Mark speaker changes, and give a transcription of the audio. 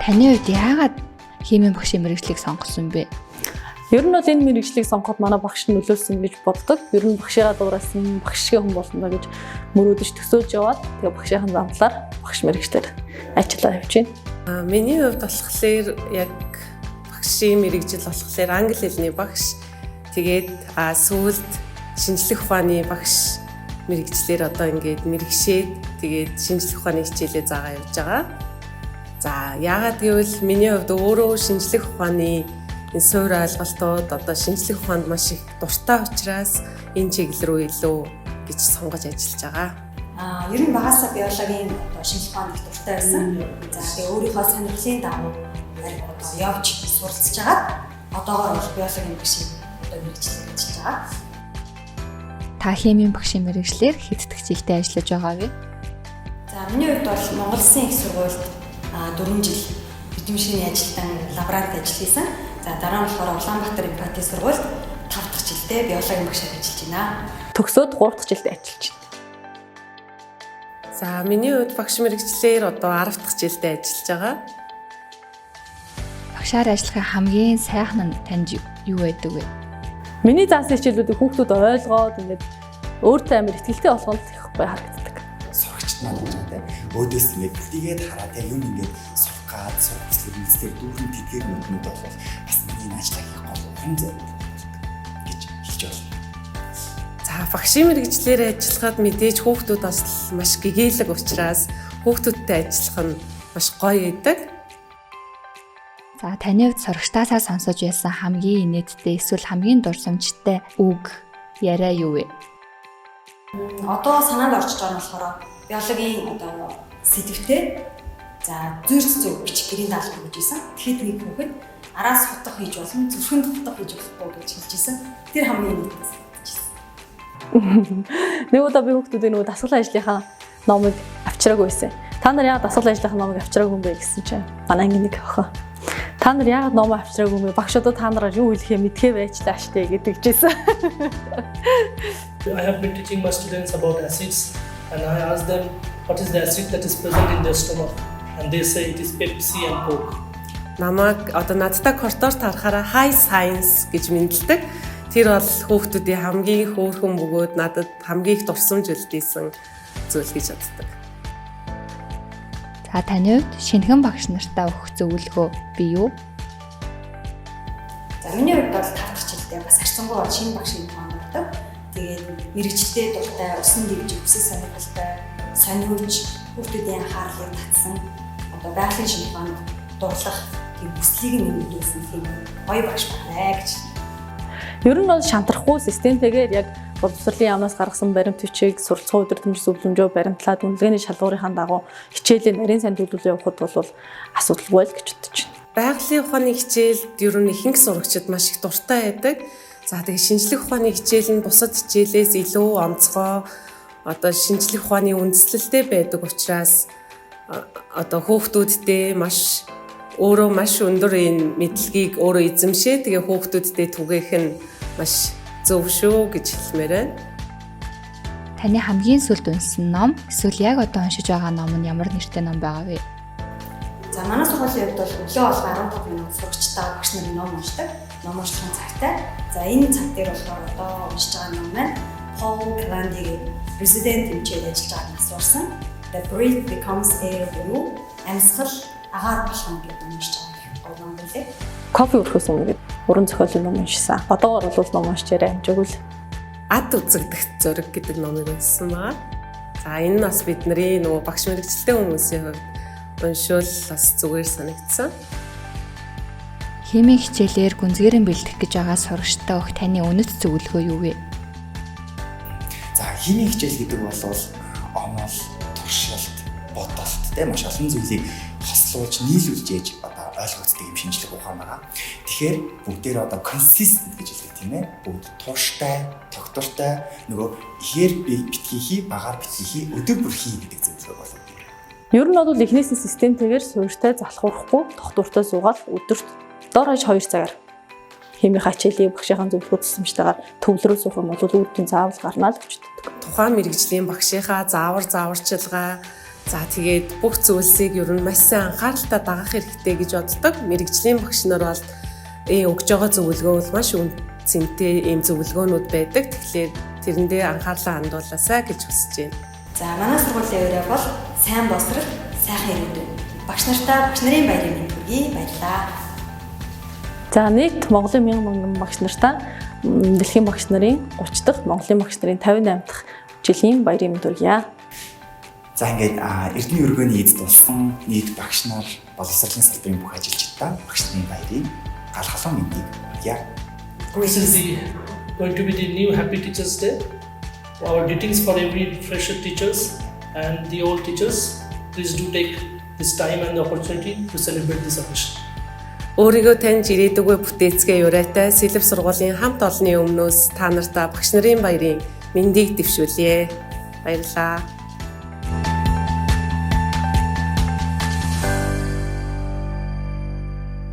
Speaker 1: Таны хувьд яагаад химийн багшийн мэргэжлийг сонгосон бэ?
Speaker 2: Ер нь бол энэ мэргэжлийг сонгоход манай багш нь нөлөөлсөн гэж боддог. Ер нь багшигаа дуурайсан, багшгийн хүн болно гэж мөрөөдөж төсөөлж яваад тэгээ багшийн замлаар багш мэргэжлэр ажиллаа явж байна.
Speaker 3: Миний хувьд болохоор яг багшийн мэргэжил болохоор англи хэлний багш. Тэгээд сүүлд шинжлэх ухааны багш мэргэжлэр одоо ингээд мэргэшээд тэгээд шинжлэх ухааны хичээлээ заагаа явж байгаа. За яагаад гэвэл миний хувьд өөрөө шинжлэх ухааны энэ суур ойлголтууд одоо шинжлэх ухаанд маш их дуртай учраас энэ чиглэл рүү илүү гэж сонгож ажиллаж байгаа.
Speaker 4: Ер нь багасаа биологийн шинжлэх ухаанд их дуртай байсан. За тэгээ өөрийнхөө сонирхлын дагуу одоо явж суралцж байгаа. Одоогоор бол биологийн багшийн одоо мэргэжлэр ажиллаж байгаа.
Speaker 1: Та химийн багшийн мэргэжлэр хэддэг жилдээ ажиллаж байгаа вэ?
Speaker 4: За миний хувьд бол Монгол Улсын их сургуульд 4 жил бидний шинийн ажилтан лаборант ажил хийсэн. За дараа нь болохоор Улаанбаатар Импати сургуульд 5 дахь жилдээ биологийн багшаар ажиллаж байна.
Speaker 2: Төгсөөд 3 дахь жилдээ ажиллаж байна.
Speaker 3: За миний хувьд багш мэргэжлэр одоо 10 дахь жилдээ ажиллаж байгаа.
Speaker 1: Багшаар ажиллахын хамгийн сайхан нь танд юу байдаг вэ?
Speaker 2: Миний заасан хичээлүүдийг хүүхдүүд ойлгоод ингээд өөртөө амар ихтэй болгоно гэх бай харагддаг.
Speaker 5: Сурагчд маань гэдэг өөдөөс ингээд бэлтгээд хараад юм ингээд сургаад сургацлыг мэдсээр дүүрэн тэдгээр нүднүүд бол бас миний ажлаа хийх гол хүн зөв гэж хэлж байна.
Speaker 3: За багшийн мэргэжлэр ажиллахад мэдээж хүүхдүүд бас маш гэгээлэг учраас хүүхдүүдтэй ажиллах нь маш гоё байдаг.
Speaker 1: За таны хувьд сурагчдаасаа сонсож байсан хамгийн инээдтэй эсвэл хамгийн дурсамжтай үг яриа юу вэ?
Speaker 4: Одоо санаанд орж байгаа нь болохоор биологийн одоо сэдвтэй за зүйрц зөв бичих гэрийн даалгавар гэж байсан. Тэгэхэд нэг хүүхэд араас хутга хийж болно, зүрхэнд хутга хийж болохгүй гэж хэлж байсан. Тэр хамгийн инээдтэй байсан.
Speaker 2: Нэг удаа би хүүхдүүдийн нөгөө дасгал ажлынхаа номыг авчираагүй байсан. Та нар яагаад дасгал ажлынхаа номыг авчираагүй юм бэ гэсэн чинь манай ангийн нэг охин. Та нар яагаад номоо авчираагүй юм бэ? Багш одоо та нараар юу хэлэхээ мэдхээ байчлаа штэ гэдэг жийсэн.
Speaker 6: I have been teaching my students about acids and I ask them what is the acid that is present in their stomach and they say it is Pepsi and Coke.
Speaker 3: Намайг одоо надтай кортоор тарахаараа high science гэж мэдлдэг. Тэр бол хүүхдүүдийн хамгийн хөөрхөн бөгөөд надад хамгийн их дурсамж үлдээсэн зүйл гэж боддог.
Speaker 1: За таны хувьд шинэхэн багш нартаа өгөх зөвлөгөө бий юу?
Speaker 4: За миний хувьд бол 5 дахь жилдээ бас харцангуй шинэ багшийн тоонордог. Тэгээд мэргэжлтэй дуртай, усан дэгж өсөх сонирхолтой, сониуч хүүхдүүдийн анхаарлыг татсан одоо байгалийн шинэ ухаанд дурлах тийм хүслийг нэмэгдүүлсэн тийм гоё багш байна гэж.
Speaker 2: Ер нь бол шантрахгүй системтэйгээр яг боловсролын яамнаас гаргасан баримт бичиг, суралцсан удирдамж зөвлөмжөө баримтлаад үнэлгээний шалгуурынхаа дагуу хичээлийн нарийн сайн төлөвлөлөө явахд бол асуудалгүй л гэж бодож байна.
Speaker 3: Байгалийн ухааны хичээлд ер нь ихэнх сурагчид маш их дуртай байдаг. За тэгээ шинжлэх ухааны хичээл нь бусад хичээлээс илүү онцгой одоо шинжлэх ухааны үндэслэлтэй байдаг учраас одоо хүүхдүүдтэй маш өндөр энэ мэдлэгийг өөрөө эзэмшээ тэгээ хүүхдүүдтэй түгээх нь маш зөв шүү гэж хэлмээр байна.
Speaker 1: Таны хамгийн сүүлд унсан ном эсвэл яг одоо уншиж байгаа ном нь ямар нэртэй ном байгаа вэ?
Speaker 4: За манай сургуулийн хувьд бол өглөө болго 15 минут сурагчтай багш нарын ном уншдаг. Ном уншихын цагтай. За энэ цаг дээр болохоор одоо уншиж байгаа ном маань Paul Glandy Resident хэмжээд ажиллаж байгаа нас урсан. The Breath Becomes Air буюу амьсгал агаар болох юм гэдэг уншиж байгаа ном байлээ.
Speaker 2: Кофе өрөхөөс өмнө уран зохиолын ном уншсан. Одоогоор бол ном уншчаарай амжаагүй л.
Speaker 3: Ад үзэгдэх зориг гэдэг номыг уншсан байна. За энэ нь бас бидний нөгөө багш мэргэжилтэй хүмүүсийн хувьд уншвал бас зүгээр санагдсан.
Speaker 1: Химийн хичээлээр гүнзгийрэн бэлдэх гэж байгаа сурагчтай өгөх таны үнэт зөвлөгөө юу вэ?
Speaker 5: За химийн хичээл гэдэг бол онол, туршилт, бодолт тийм маш олон зүйлийг хослуулж нийлүүлж ээж одоо ойлгогддог юм шинжлэх ухаан байгаа. Тэгэхээр бүгдээр одоо consistent гэж хэлдэг тийм ээ. Бүгд тууштай, тогтвортой нөгөө ихээр битгийхий, багаар битгийхий, өдөр бүр хий гэдэг зөвлөгөө болов.
Speaker 2: Ер нь бол эхнээс нь системтэйгээр суурьтай залхуурахгүй, тогтвортой суугаад өдөрт дор хаяж 2 цагаар химийн хичээлийн багшийн зөвлөгөө тусламжтайгаар төвлөрөө суух юм бол үр дүн заавал гарна л гэж боддог.
Speaker 3: Тухайн мэргэжлийн багшийнхаа зааварчилгаа За тэгээд бүх зүйлсийг ер нь маш сайн анхааралтай дагах хэрэгтэй гэж боддог. Мэргэжлийн багш нар бол өгж байгаа зөвлөгөө бол маш үнцэнтэй ийм зөвлөгөөнүүд байдаг. Тэгэхээр тэрэндээ анхаарлаа хандуулаасаа гэж хүсэж байна.
Speaker 4: За манай сургуулийн өрөө бол сайн боловсрол, сайхан ирээдүйн. Багш нартаа багш нарын баярын мэнд хүргэе. Баярлалаа.
Speaker 2: За нийт Монголын 1000 багш нартаа дэлхийн багш нарын 30 дахь, Монголын багш нарын 58 дахь жилийн баярын мэнд хүргье.
Speaker 5: За ингээд Эрдэнэ өргөний эзэд улсан нийт багш нар боловсролын салбарын бүх ажилчдаа багш нарын баярын гал халуун мэндийг хүргье.
Speaker 6: This is going to be the new Happy Teachers Day. Our greetings for every fresher teachers and the old teachers. Please do take this time and the opportunity to celebrate this occasion.
Speaker 3: Өөрийгөө таньж ирээдүгөө бүтээцгээ юрайтай Сэлб сургуулийн хамт олонны өмнөөс та нартаа багш нарын баярын мэндийг дэвшүүлье. Баярлалаа.